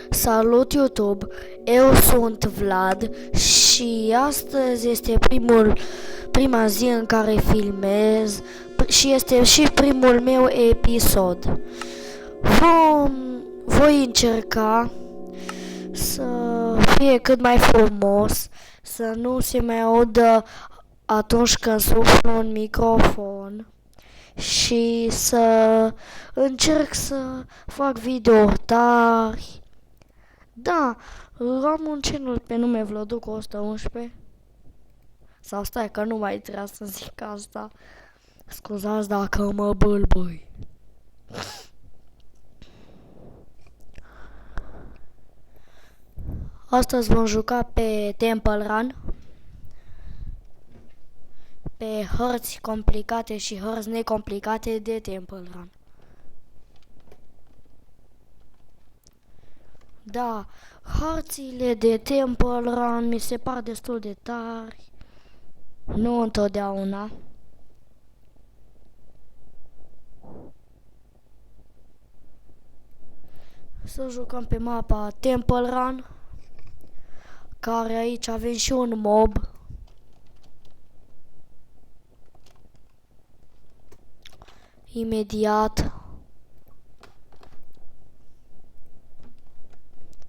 Salut YouTube, eu sunt Vlad și astăzi este prima zi în care filmez și este și primul meu episod. Voi încerca să fie cât mai frumos, să nu se mai audă atunci când suflu în microfon și să încerc să fac video tari. Da, am un channel pe nume Vlăduc 111. Sau stai că nu mai trebuia să zic asta. Scuzați dacă mă bâlbâi. Astăzi vom juca pe Temple Run, pe hărți complicate și hărți necomplicate de Temple Run. Da, hărțile de Temple Run mi se par destul de tari. Nu întotdeauna. Să jucăm pe mapa Temple Run, care aici avem și un mob. Imediat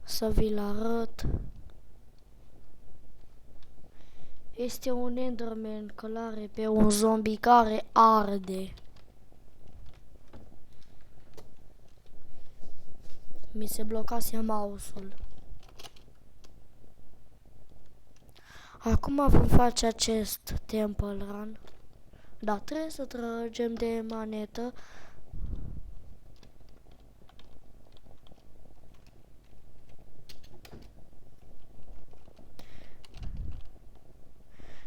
să vi-l arăt. Este un Enderman călare pe un zombie care arde. Mi se blocase mouse-ul. Acum vom face acest Temple Run. Da, trebuie să tragem de manetă.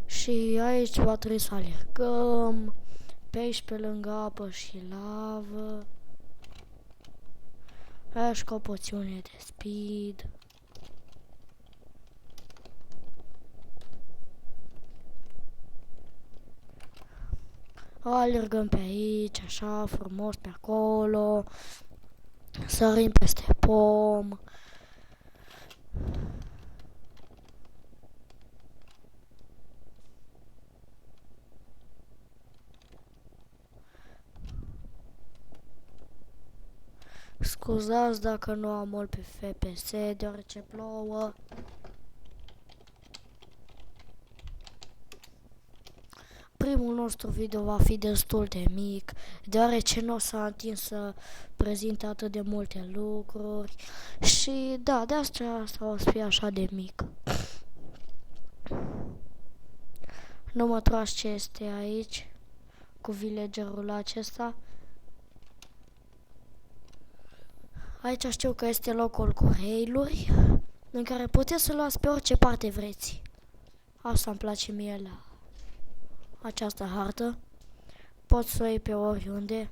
Și aici va trebui să alergăm. Pe aici pe lângă apă și lavă. Aici cu o poțiune de speed. Alergăm pe aici, așa, frumos pe acolo. Sărim peste pom. Scuzați dacă nu am mult pe FPS, deoarece plouă. Primul nostru video va fi destul de mic, deoarece nu s-a întins să prezinte atât de multe lucruri și da, de asta o să fie așa de mic. Nu mă tragi ce este aici, cu villagerul acesta. Aici știu că este locul cu railuri, în care puteți să luați pe orice parte vreți. Asta îmi place mie la această hartă. Poți să o iei pe oriunde.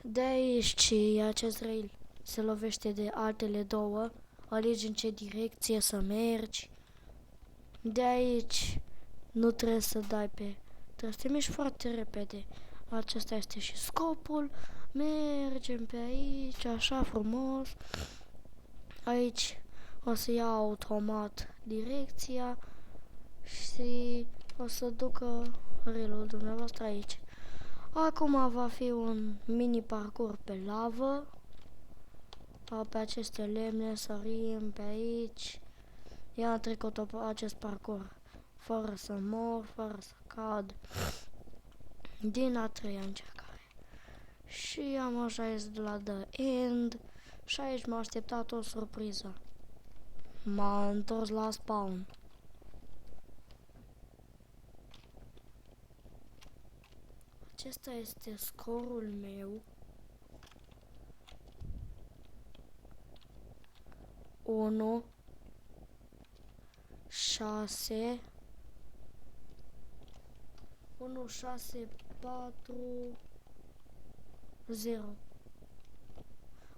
De aici acest rail se lovește de altele două. Alegi în ce direcție să mergi. De aici nu trebuie să dai pe... Trebuie să te miști foarte repede. Acesta este și scopul. Mergem pe aici, așa frumos. Aici o să iau automat direcția și o să ducă railul dumneavoastră aici. Acum va fi un mini parcurs pe lavă. Pe aceste lemne sărim pe aici. I-am trecut acest parcurs fără să mor, fără să cad. Din a treia încercare. Și am ajuns la The End. Și aici m-a așteptat o surpriză. M-a întors la spawn. Acesta este scorul meu. 1 6 1 6 4 0.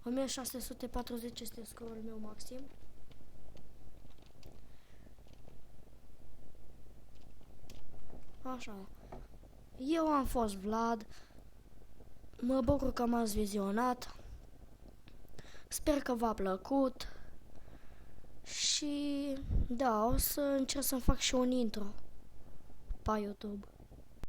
1640 este scorul meu maxim. Așa. Eu am fost Vlad. Mă bucur că m-ați vizionat. Sper că v-a plăcut și da, o să încerc să-mi fac și un intro pe YouTube.